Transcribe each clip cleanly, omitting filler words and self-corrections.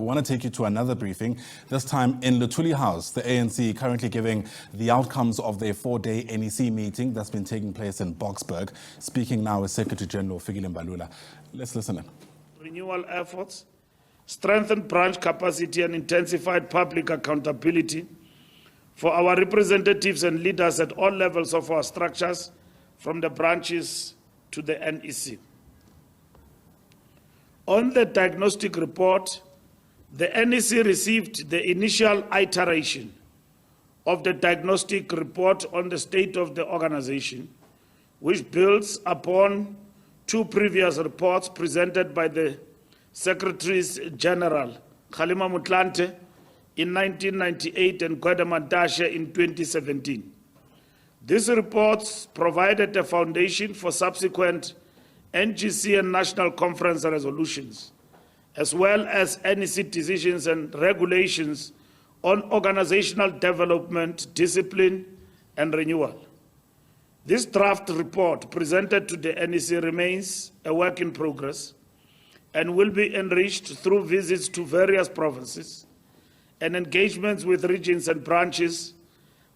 we want to take you to another briefing, this time in Luthuli House. The ANC currently giving the outcomes of their 4-day NEC meeting that's been taking place in Boksburg. Speaking now is Secretary General Fikile Mbalula. Let's listen in. Renewal efforts, strengthened branch capacity and intensified public accountability for our representatives and leaders at all levels of our structures, from the branches to the NEC. On the diagnostic report, the NEC received the initial iteration of the diagnostic report on the state of the organization, which builds upon two previous reports presented by the Secretaries General Kgalema Motlanthe in 1998 and Gwede Mantashe in 2017. These reports provided a foundation for subsequent NGC and National Conference resolutions, as well as NEC decisions and regulations on organizational development, discipline, and renewal. This draft report presented to the NEC remains a work in progress and will be enriched through visits to various provinces and engagements with regions and branches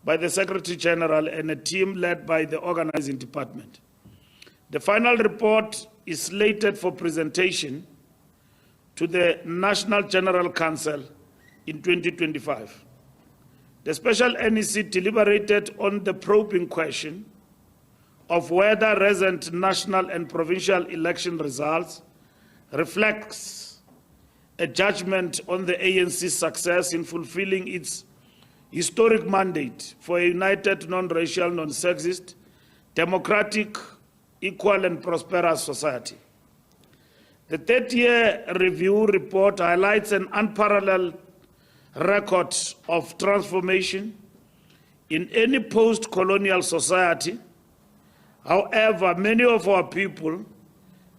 by the Secretary General and a team led by the organizing department. The final report is slated for presentation to the National General Council in 2025. The special NEC deliberated on the probing question of whether recent national and provincial election results reflects a judgment on the ANC's success in fulfilling its historic mandate for a united, non-racial, non-sexist, democratic, equal and prosperous society. The 30-year review report highlights an unparalleled record of transformation in any post-colonial society. However, many of our people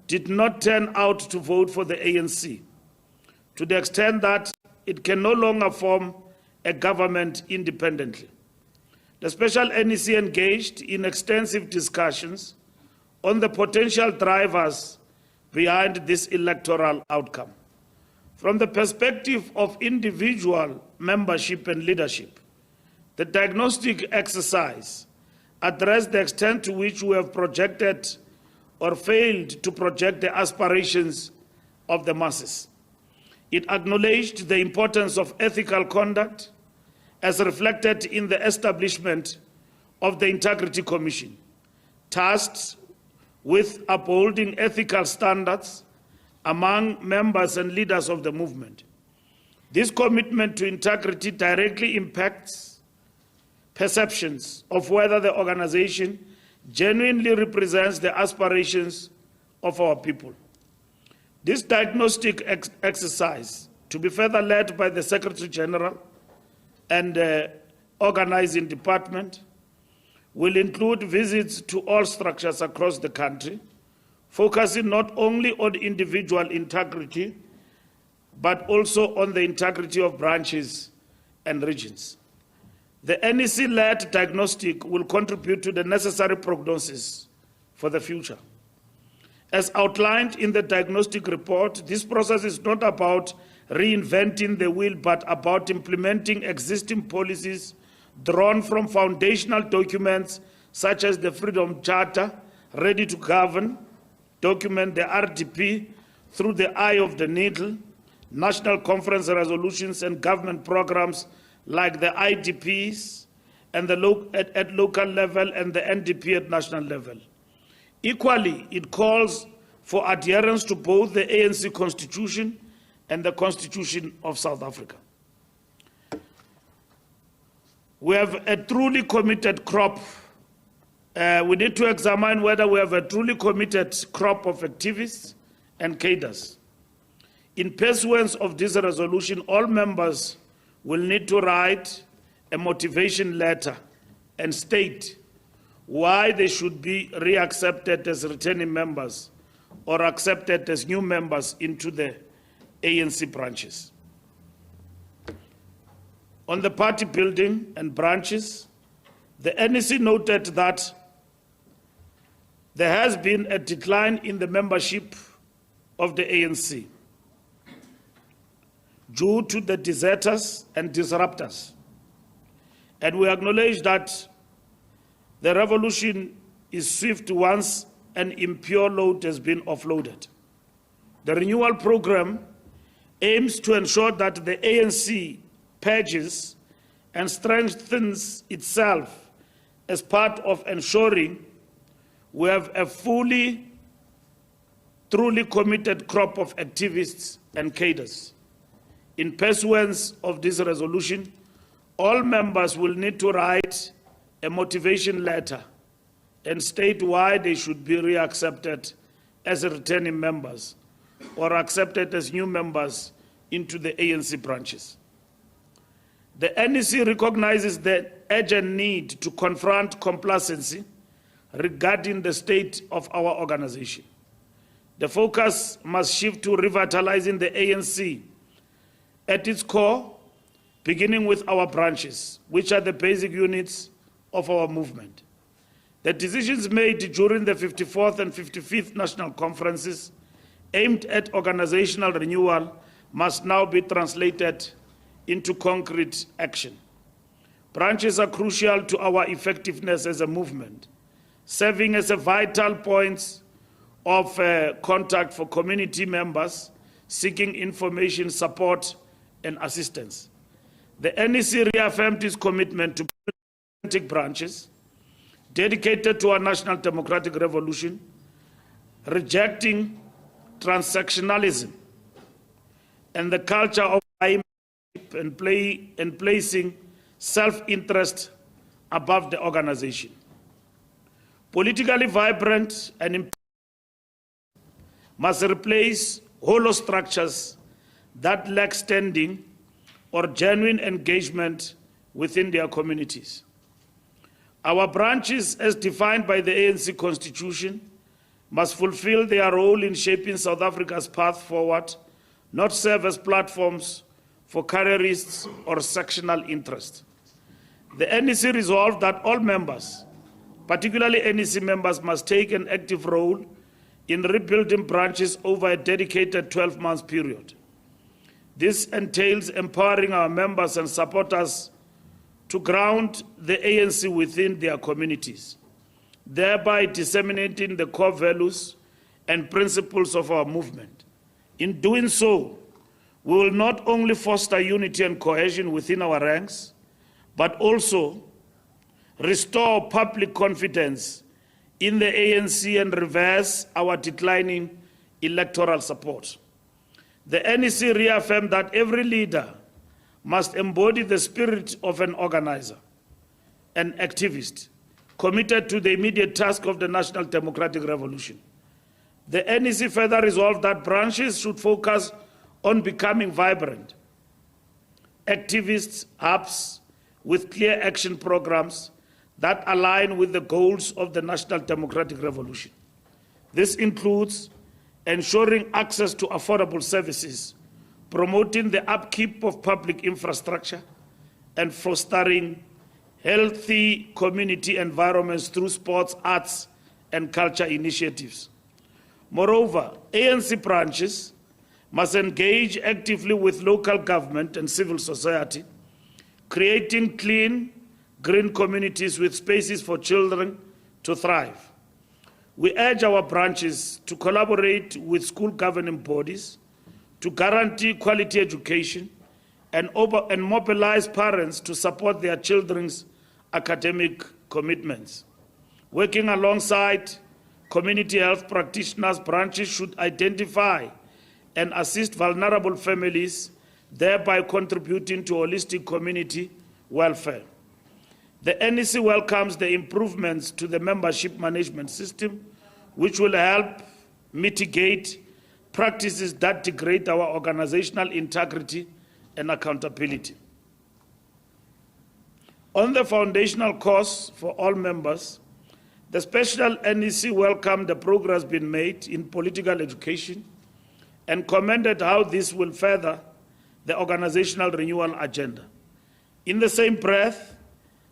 did not turn out to vote for the ANC, to the extent that it can no longer form a government independently. The special NEC engaged in extensive discussions on the potential drivers behind this electoral outcome. From the perspective of individual membership and leadership, the diagnostic exercise addressed the extent to which we have projected or failed to project the aspirations of the masses. It acknowledged the importance of ethical conduct as reflected in the establishment of the Integrity Commission, tasked with upholding ethical standards among members and leaders of the movement. This commitment to integrity directly impacts perceptions of whether the organization genuinely represents the aspirations of our people. This diagnostic exercise, to be further led by the Secretary General and the organizing department, will include visits to all structures across the country, focusing not only on individual integrity, but also on the integrity of branches and regions. The NEC-led diagnostic will contribute to the necessary prognosis for the future. As outlined in the diagnostic report, this process is not about reinventing the wheel, but about implementing existing policies drawn from foundational documents such as the Freedom Charter, Ready to Govern document, the RDP, Through the Eye of the Needle, National Conference resolutions and government programs like the IDPs and at local level and the NDP at national level. Equally, it calls for adherence to both the ANC Constitution and the Constitution of South Africa. We have a truly committed crop. We need to examine whether we have a truly committed crop of activists and cadres. In pursuance of this resolution, all members will need to write a motivation letter and state why they should be reaccepted as returning members or accepted as new members into the ANC branches. On the party building and branches, the NEC noted that there has been a decline in the membership of the ANC. due to the deserters and disruptors. And we acknowledge that the revolution is swift once an impure load has been offloaded. The renewal program aims to ensure that the ANC purges and strengthens itself as part of ensuring we have a truly committed crop of activists and cadres. In pursuance of this resolution, all members will need to write a motivation letter and state why they should be reaccepted as returning members or accepted as new members into the ANC branches. The NEC recognizes the urgent need to confront complacency regarding the state of our organization. The focus must shift to revitalizing the ANC at its core, beginning with our branches, which are the basic units of our movement. The decisions made during the 54th and 55th National Conferences aimed at organizational renewal must now be translated into concrete action. Branches are crucial to our effectiveness as a movement, serving as a vital point of contact for community members seeking information, support, and assistance. The NEC reaffirmed its commitment to democratic branches dedicated to our national democratic revolution, rejecting transactionalism and the culture of and placing self-interest above the organization. Politically vibrant and must replace hollow structures that lack standing or genuine engagement within their communities. Our branches, as defined by the ANC Constitution, must fulfill their role in shaping South Africa's path forward, not serve as platforms for careerists or sectional interest. The NEC resolved that all members, particularly NEC members, must take an active role in rebuilding branches over a dedicated 12-month period. This entails empowering our members and supporters to ground the ANC within their communities, thereby disseminating the core values and principles of our movement. In doing so, we will not only foster unity and cohesion within our ranks, but also restore public confidence in the ANC and reverse our declining electoral support. The NEC reaffirmed that every leader must embody the spirit of an organizer, an activist, committed to the immediate task of the national democratic revolution. The NEC further resolved that branches should focus on becoming vibrant activist hubs with clear action programs that align with the goals of the national democratic revolution. This includes ensuring access to affordable services, promoting the upkeep of public infrastructure, and fostering healthy community environments through sports, arts, and culture initiatives. Moreover, ANC branches must engage actively with local government and civil society, creating clean, green communities with spaces for children to thrive. We urge our branches to collaborate with school governing bodies to guarantee quality education and mobilize parents to support their children's academic commitments. Working alongside community health practitioners, branches should identify and assist vulnerable families, thereby contributing to holistic community welfare. The NEC welcomes the improvements to the membership management system, which will help mitigate practices that degrade our organizational integrity and accountability. On the foundational course for all members, the special NEC welcomed the progress being made in political education and commended how this will further the organizational renewal agenda. In the same breath,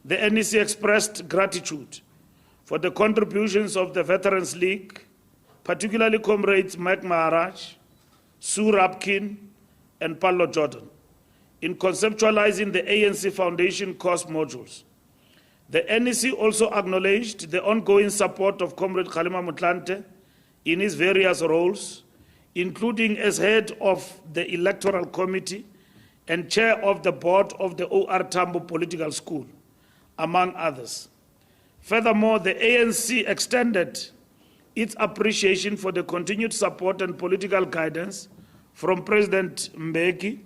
the NEC expressed gratitude for the contributions of the Veterans League, particularly comrades Mike Maharaj, Sue Rapkin, and Paulo Jordan. in conceptualizing the ANC Foundation course modules. The NEC also acknowledged the ongoing support of Comrade Kgalema Motlanthe in his various roles, including as head of the Electoral Committee and chair of the board of the O.R. Tambo Political School, among others. Furthermore, the ANC extended its appreciation for the continued support and political guidance from President Mbeki,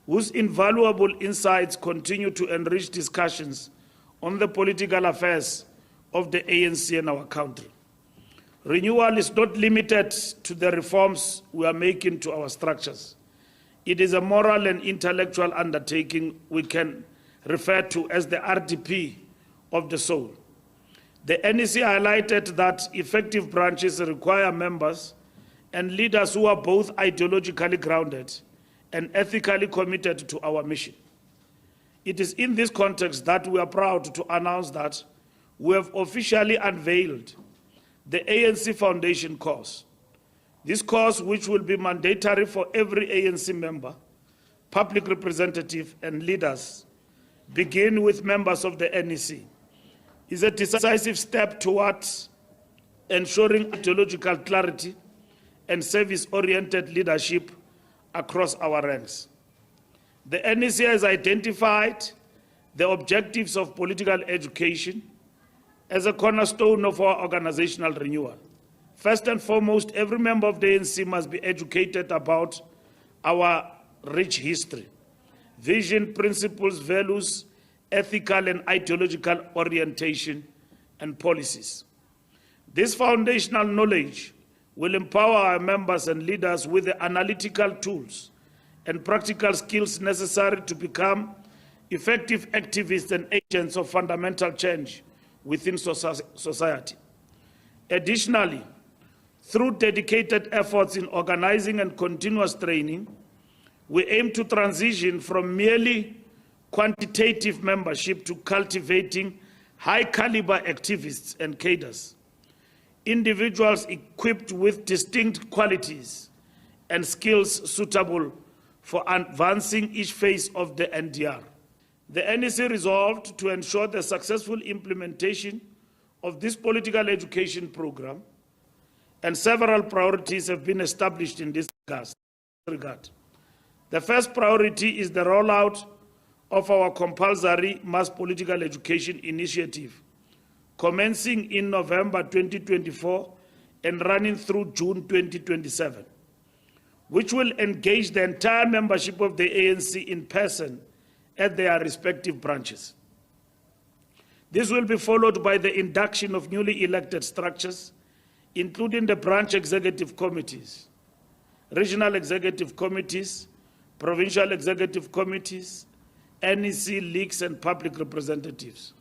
whose invaluable insights continue to enrich discussions on the political affairs of the ANC and our country. Renewal is not limited to the reforms we are making to our structures. It is a moral and intellectual undertaking we can refer to as the RDP of the soul. The NEC highlighted that effective branches require members and leaders who are both ideologically grounded and ethically committed to our mission. It is in this context that we are proud to announce that we have officially unveiled the ANC Foundation course. This course, which will be mandatory for every ANC member, public representative, and leaders, begin with members of the NEC, is a decisive step towards ensuring ideological clarity and service-oriented leadership across our ranks. The NEC has identified the objectives of political education as a cornerstone of our organizational renewal. First and foremost, every member of the ANC must be educated about our rich history, vision, principles, values, ethical and ideological orientation, and policies. This foundational knowledge will empower our members and leaders with the analytical tools and practical skills necessary to become effective activists and agents of fundamental change within society. Additionally, through dedicated efforts in organizing and continuous training, we aim to transition from merely quantitative membership to cultivating high-caliber activists and cadres, individuals equipped with distinct qualities and skills suitable for advancing each phase of the NDR. The NEC resolved to ensure the successful implementation of this political education program, and several priorities have been established in this regard. The first priority is the rollout of our compulsory mass political education initiative, commencing in November 2024 and running through June 2027, which will engage the entire membership of the ANC in person at their respective branches. This will be followed by the induction of newly elected structures, including the branch executive committees, regional executive committees, provincial executive committees, NEC leagues, and public representatives.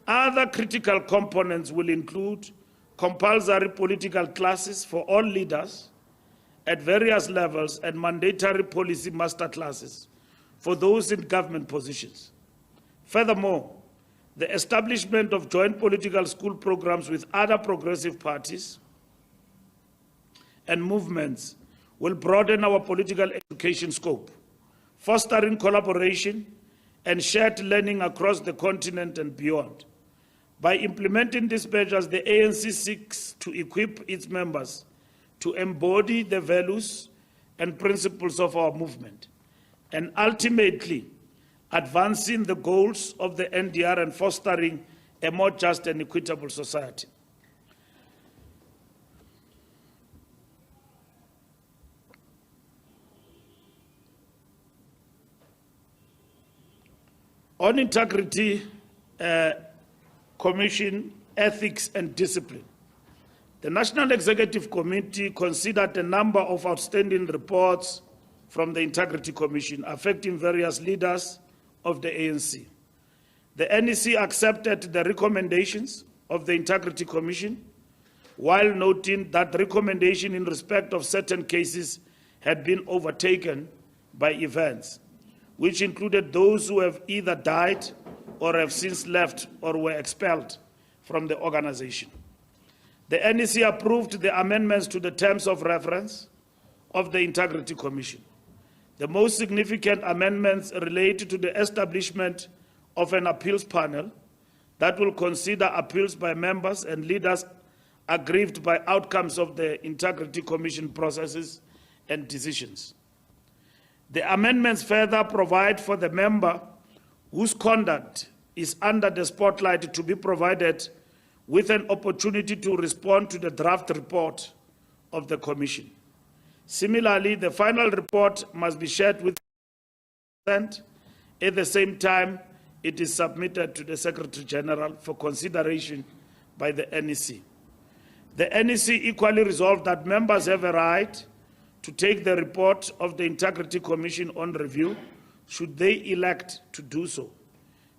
Other critical components will include compulsory political classes for all leaders at various levels and mandatory policy master classes for those in government positions. Furthermore, the establishment of joint political school programs with other progressive parties and movements will broaden our political education scope, fostering collaboration and shared learning across the continent and beyond. By implementing these measures, the ANC seeks to equip its members to embody the values and principles of our movement, and ultimately advancing the goals of the NDR and fostering a more just and equitable society. On integrity, commission, ethics, and discipline, the National Executive Committee considered a number of outstanding reports from the Integrity Commission affecting various leaders of the ANC. The NEC accepted the recommendations of the Integrity Commission, while noting that the recommendation in respect of certain cases had been overtaken by events, which included those who have either died or have since left or were expelled from the organization. The NEC approved the amendments to the terms of reference of the Integrity Commission. The most significant amendments relate to the establishment of an appeals panel that will consider appeals by members and leaders aggrieved by outcomes of the Integrity Commission processes and decisions. The amendments further provide for the member whose conduct is under the spotlight to be provided with an opportunity to respond to the draft report of the Commission. Similarly, the final report must be shared with the President. At the same time, it is submitted to the Secretary General for consideration by the NEC. The NEC equally resolved that members have a right to take the report of the Integrity Commission on review, should they elect to do so.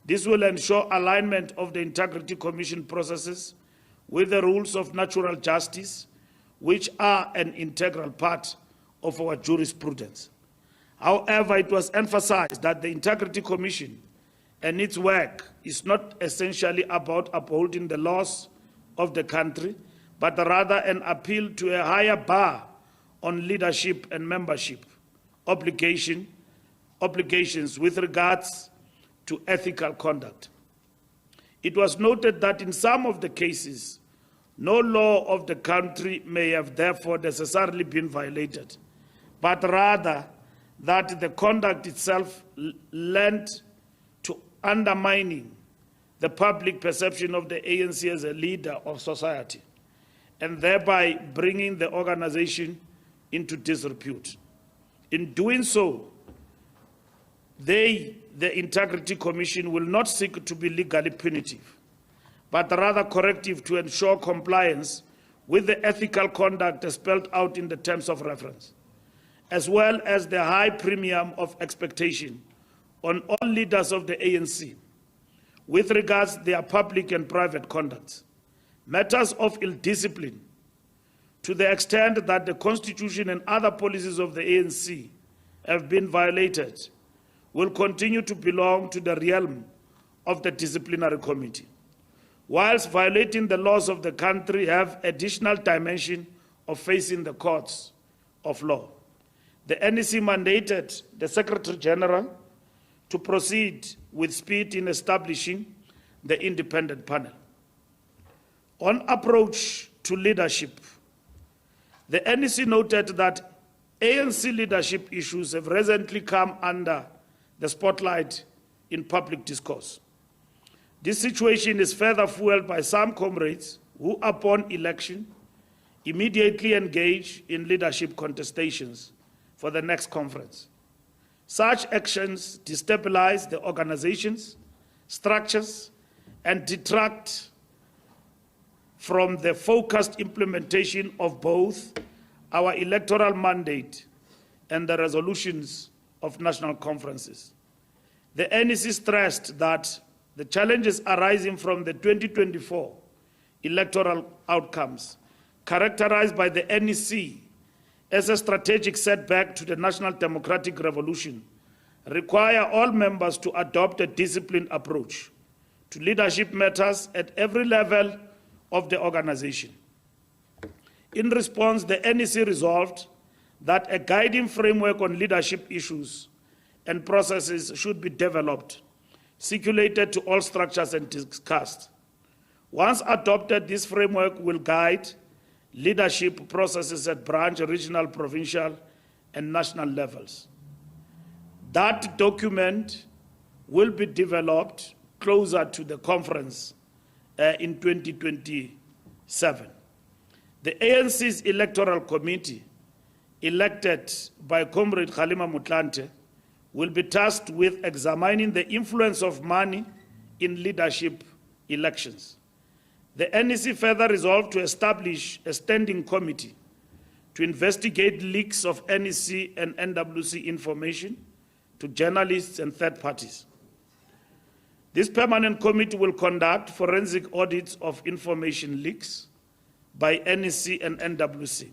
This will ensure alignment of the Integrity Commission processes with the rules of natural justice, which are an integral part of our jurisprudence. However, it was emphasized that the Integrity Commission and its work is not essentially about upholding the laws of the country, but rather an appeal to a higher bar on leadership and membership obligations with regards to ethical conduct. It was noted that in some of the cases, no law of the country may have therefore necessarily been violated, but rather that the conduct itself lent to undermining the public perception of the ANC as a leader of society, and thereby bringing the organization into disrepute. In doing so, the Integrity Commission will not seek to be legally punitive, but rather corrective to ensure compliance with the ethical conduct spelled out in the terms of reference, as well as the high premium of expectation on all leaders of the ANC with regards to their public and private conduct. Matters of ill discipline, to the extent that the Constitution and other policies of the ANC have been violated, will continue to belong to the realm of the disciplinary committee, whilst violating the laws of the country have additional dimension of facing the courts of law. The NEC mandated the Secretary General to proceed with speed in establishing the independent panel. On approach to leadership, the NEC noted that ANC leadership issues have recently come under the spotlight in public discourse. This situation is further fueled by some comrades who, upon election, immediately engage in leadership contestations for the next conference. Such actions destabilize the organizations, structures, and detract from the focused implementation of both our electoral mandate and the resolutions of national conferences. The NEC stressed that the challenges arising from the 2024 electoral outcomes, characterized by the NEC as a strategic setback to the national democratic revolution, require all members to adopt a disciplined approach to leadership matters at every level of the organization. In response, the NEC resolved that a guiding framework on leadership issues and processes should be developed, circulated to all structures and discussed. Once adopted, this framework will guide leadership processes at branch, regional, provincial, and national levels. That document will be developed closer to the conference in 2027. The ANC's Electoral Committee, elected by Comrade Kgalema Motlanthe, will be tasked with examining the influence of money in leadership elections. The NEC further resolved to establish a standing committee to investigate leaks of NEC and NWC information to journalists and third parties. This permanent committee will conduct forensic audits of information leaks by NEC and NWC,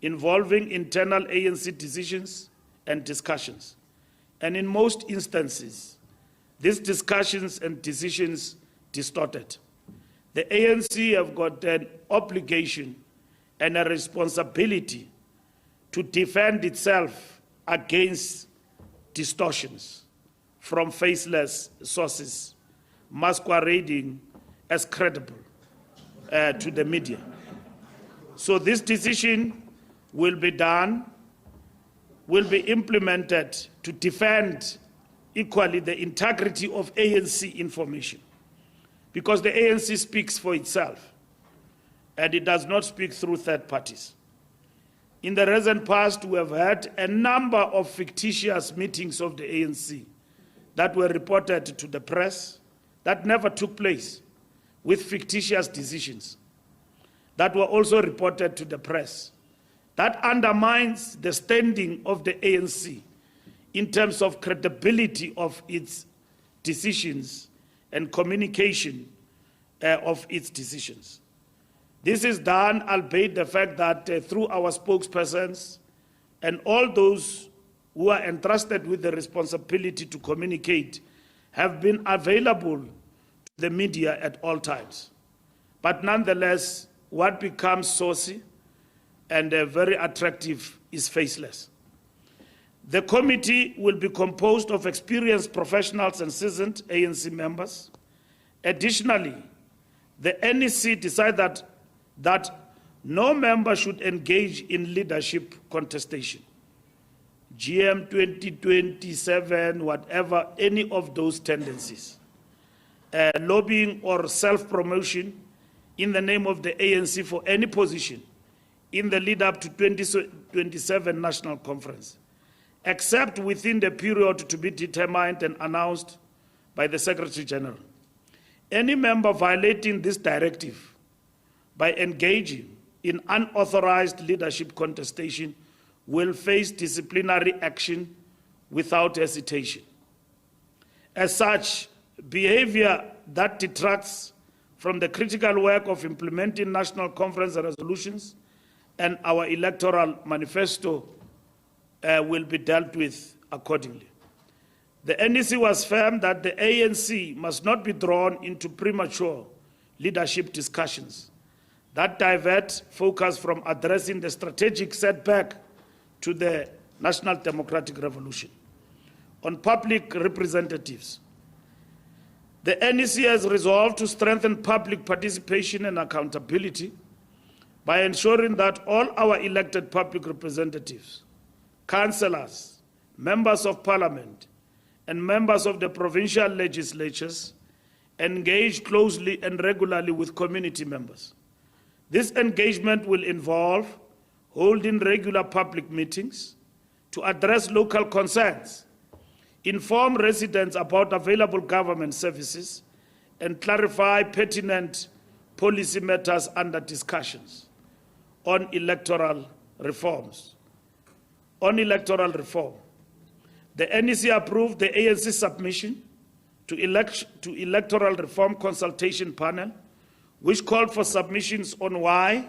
involving internal ANC decisions and discussions. And in most instances, these discussions and decisions distorted. The ANC have got an obligation and a responsibility to defend itself against distortions from faceless sources masquerading as credible to the media. So this decision will be implemented to defend equally the integrity of ANC information, because the ANC speaks for itself and it does not speak through third parties. In the recent past, we have had a number of fictitious meetings of the ANC that were reported to the press that never took place, with fictitious decisions that were also reported to the press. That undermines the standing of the ANC in terms of credibility of its decisions and communication of its decisions. This is done, albeit the fact that through our spokespersons and all those who are entrusted with the responsibility to communicate have been available to the media at all times. But nonetheless, what becomes saucy and very attractive is faceless. The committee will be composed of experienced professionals and seasoned ANC members. Additionally, the NEC decided that no member should engage in leadership contestation, GM 2027, whatever, any of those tendencies, lobbying or self-promotion in the name of the ANC for any position in the lead up to 2027 National Conference, except within the period to be determined and announced by the Secretary General. Any member violating this directive by engaging in unauthorized leadership contestation will face disciplinary action without hesitation. As such, behavior that detracts from the critical work of implementing National Conference resolutions and our electoral manifesto will be dealt with accordingly. The NEC was firm that the ANC must not be drawn into premature leadership discussions that divert focus from addressing the strategic setback to the National Democratic Revolution. On public representatives, the NEC has resolved to strengthen public participation and accountability by ensuring that all our elected public representatives, councillors, members of parliament, and members of the provincial legislatures engage closely and regularly with community members. This engagement will involve holding regular public meetings to address local concerns, inform residents about available government services, and clarify pertinent policy matters under discussions on electoral reforms. On electoral reform, the NEC approved the ANC submission to Electoral Reform Consultation Panel, which called for submissions on why,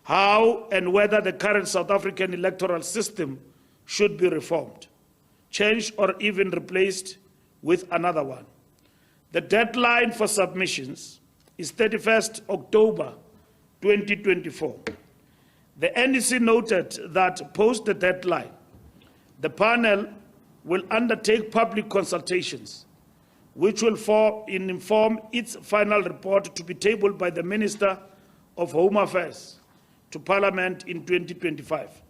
how, and whether the current South African electoral system should be reformed, changed, or even replaced with another one. The deadline for submissions is 31st October 2024. The NEC noted that post the deadline, the panel will undertake public consultations, which will inform its final report to be tabled by the Minister of Home Affairs to Parliament in 2025.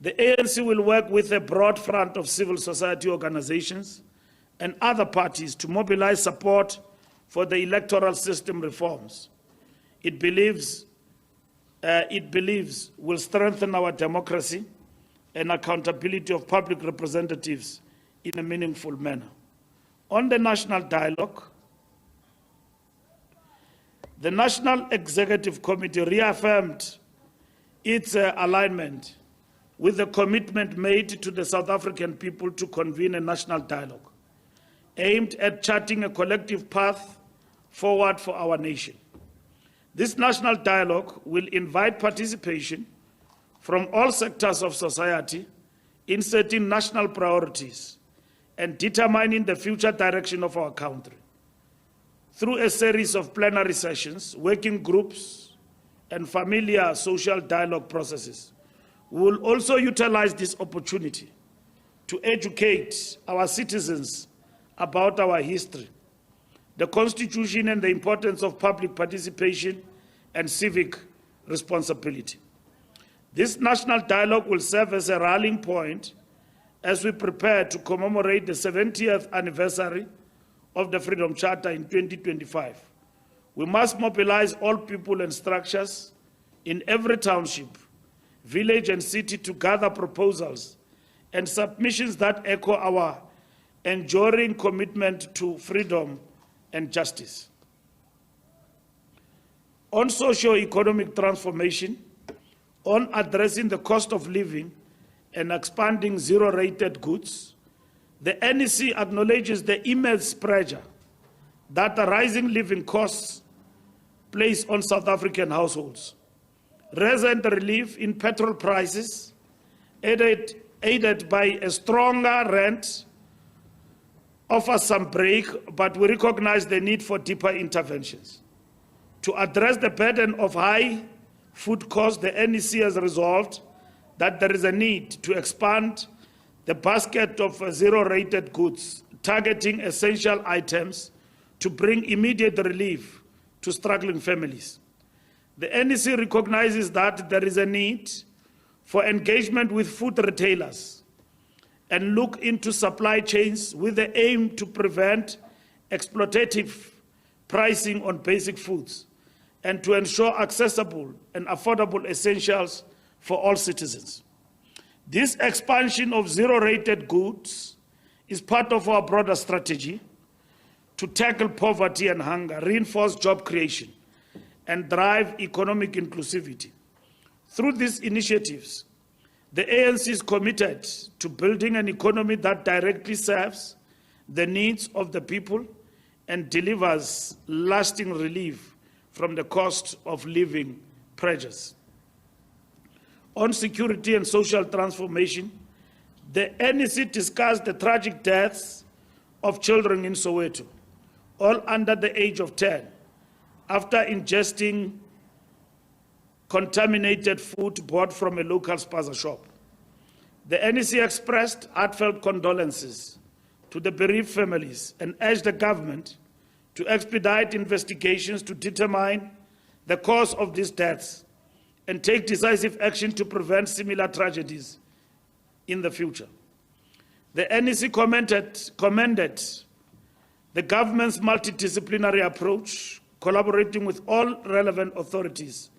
The ANC will work with a broad front of civil society organizations and other parties to mobilize support for the electoral system reforms it believes will strengthen our democracy and accountability of public representatives in a meaningful manner. On the national dialogue, the National Executive Committee reaffirmed its alignment with the commitment made to the South African people to convene a national dialogue aimed at charting a collective path forward for our nation. This national dialogue will invite participation from all sectors of society in setting national priorities and determining the future direction of our country. Through a series of plenary sessions, working groups, and familiar social dialogue processes, We will also utilize this opportunity to educate our citizens about our history, the Constitution, and the importance of public participation and civic responsibility. This national dialogue will serve as a rallying point as we prepare to commemorate the 70th anniversary of the Freedom Charter in 2025. We must mobilize all people and structures in every township, village, and city to gather proposals and submissions that echo our enduring commitment to freedom and justice. On socio-economic transformation, on addressing the cost of living and expanding zero-rated goods, the NEC acknowledges the immense pressure that the rising living costs place on South African households. Recent relief in petrol prices, aided by a stronger rand, offers some break, but we recognize the need for deeper interventions. To address the burden of high food costs, the NEC has resolved that there is a need to expand the basket of zero-rated goods, targeting essential items to bring immediate relief to struggling families. The NEC recognizes that there is a need for engagement with food retailers and look into supply chains with the aim to prevent exploitative pricing on basic foods and to ensure accessible and affordable essentials for all citizens. This expansion of zero-rated goods is part of our broader strategy to tackle poverty and hunger, reinforce job creation, and drive economic inclusivity. Through these initiatives, the ANC is committed to building an economy that directly serves the needs of the people and delivers lasting relief from the cost of living pressures. On security and social transformation, the NEC discussed the tragic deaths of children in Soweto, all under the age of 10, after ingesting contaminated food bought from a local spaza shop. The NEC expressed heartfelt condolences to the bereaved families and urged the government to expedite investigations to determine the cause of these deaths and take decisive action to prevent similar tragedies in the future. The NEC commended the government's multidisciplinary approach, collaborating with all relevant authorities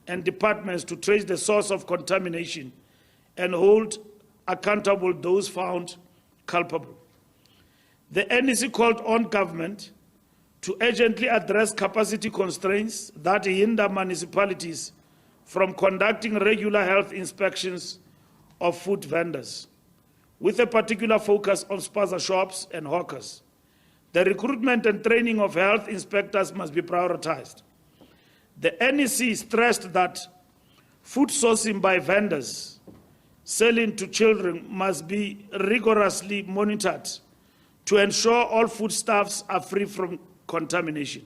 and departments to trace the source of contamination and hold accountable those found culpable. The NEC called on government to urgently address capacity constraints that hinder municipalities from conducting regular health inspections of food vendors, with a particular focus on spaza shops and hawkers. The recruitment and training of health inspectors must be prioritized. The NEC stressed that food sourcing by vendors selling to children must be rigorously monitored to ensure all foodstuffs are free from contamination,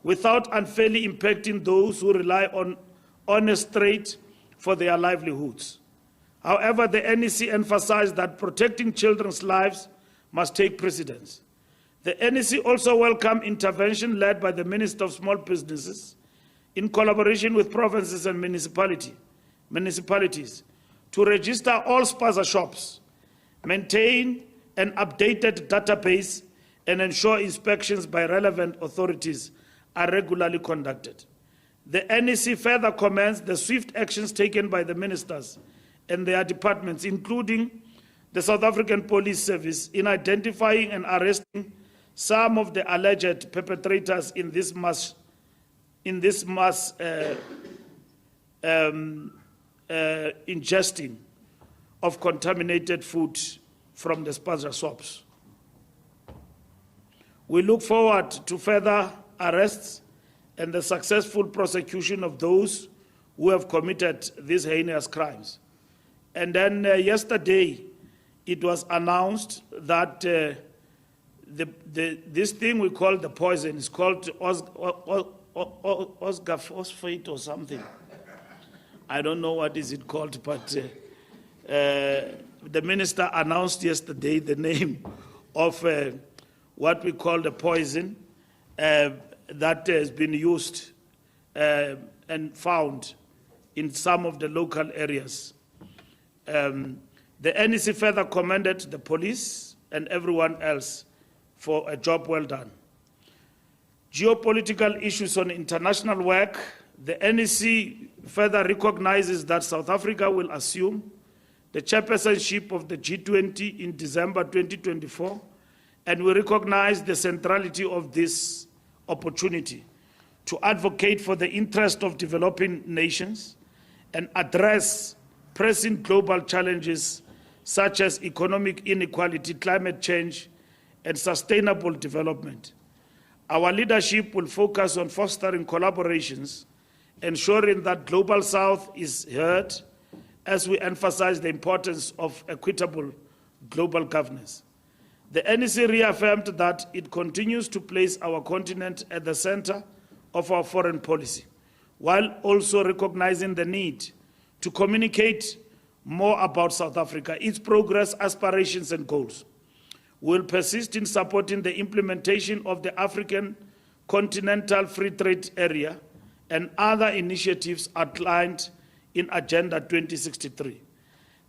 without unfairly impacting those who rely on honest trade for their livelihoods. However, the NEC emphasized that protecting children's lives must take precedence. The NEC also welcomed intervention led by the Minister of Small Businesses in collaboration with provinces and municipalities to register all spaza shops, maintain an updated database, and ensure inspections by relevant authorities are regularly conducted. The NEC further commends the swift actions taken by the ministers and their departments, including the South African Police Service, in identifying and arresting some of the alleged perpetrators in this mass ingesting of contaminated food from the spaza shops. We look forward to further arrests and the successful prosecution of those who have committed these heinous crimes. And then yesterday, it was announced that this thing we call the poison is called osgophosphate or something. I don't know what is it called, but the minister announced yesterday the name of what we call the poison that has been used and found in some of the local areas. The NEC further commended the police and everyone else for a job well done. Geopolitical issues on international work. The NEC further recognizes that South Africa will assume the chairpersonship of the G20 in December 2024, and we recognize the centrality of this opportunity to advocate for the interest of developing nations and address pressing global challenges such as economic inequality, climate change, and sustainable development. Our leadership will focus on fostering collaborations, ensuring that Global South is heard as we emphasize the importance of equitable global governance. The NEC reaffirmed that it continues to place our continent at the center of our foreign policy, while also recognizing the need to communicate more about South Africa, its progress, aspirations, and goals. We will persist in supporting the implementation of the African Continental Free Trade Area and other initiatives outlined in Agenda 2063.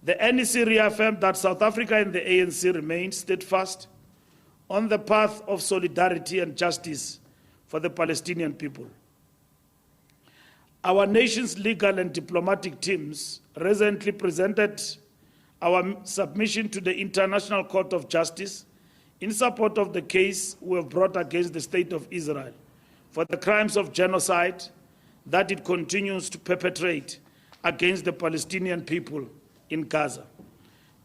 The NEC reaffirmed that South Africa and the ANC remain steadfast on the path of solidarity and justice for the Palestinian people. Our nation's legal and diplomatic teams recently presented our submission to the International Court of Justice in support of the case we have brought against the State of Israel for the crimes of genocide that it continues to perpetrate against the Palestinian people in Gaza.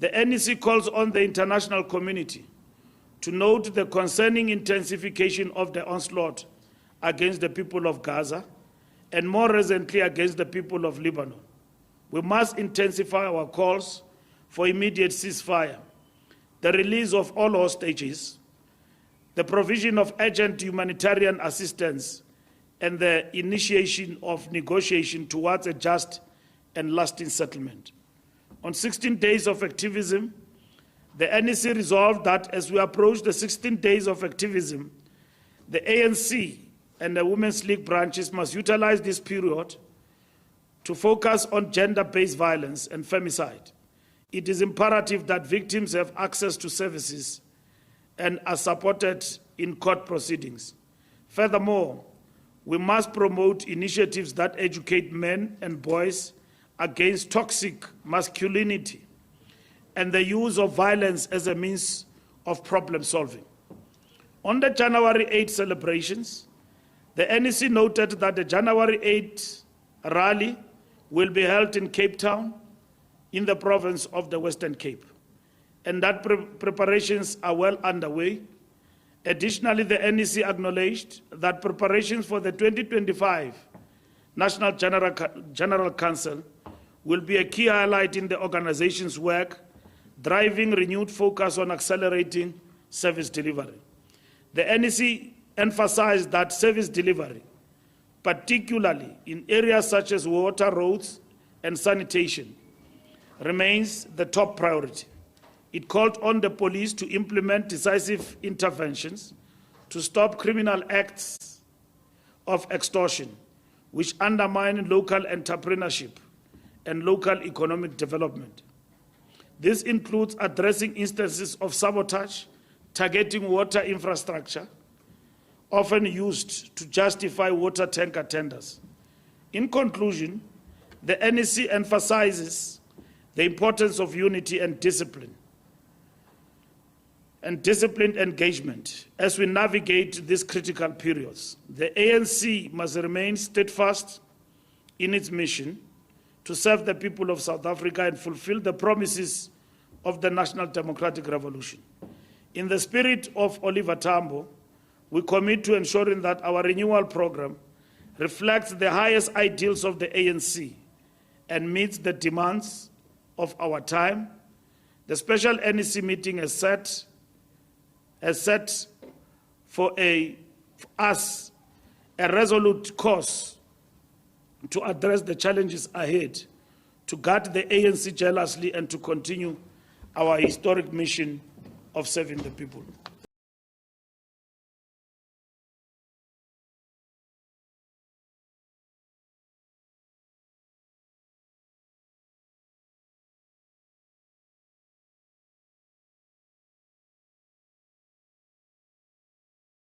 The NEC calls on the international community to note the concerning intensification of the onslaught against the people of Gaza and more recently against the people of Lebanon. We must intensify our calls for immediate ceasefire, the release of all hostages, the provision of urgent humanitarian assistance, and the initiation of negotiation towards a just and lasting settlement. On 16 days of activism, the NEC resolved that as we approach the 16 days of activism, the ANC and the Women's League branches must utilize this period to focus on gender-based violence and femicide. It is imperative that victims have access to services and are supported in court proceedings. Furthermore, we must promote initiatives that educate men and boys against toxic masculinity and the use of violence as a means of problem solving. On the January 8 celebrations, the NEC noted that the January 8 rally will be held in Cape Town in the province of the Western Cape, and that preparations are well underway. Additionally, the NEC acknowledged that preparations for the 2025 National General Council will be a key highlight in the organization's work, driving renewed focus on accelerating service delivery. The NEC emphasized that service delivery, particularly in areas such as water, roads, and sanitation, remains the top priority. It called on the police to implement decisive interventions to stop criminal acts of extortion, which undermine local entrepreneurship and local economic development. This includes addressing instances of sabotage, targeting water infrastructure, often used to justify water tanker tenders. In conclusion, the NEC emphasizes the importance of unity and disciplined engagement as we navigate these critical periods. The ANC must remain steadfast in its mission to serve the people of South Africa and fulfill the promises of the National Democratic Revolution. In the spirit of Oliver Tambo, we commit to ensuring that our renewal program reflects the highest ideals of the ANC and meets the demands of our time. The special NEC meeting has set for us a resolute course to address the challenges ahead, to guard the ANC jealously, and to continue our historic mission of serving the people.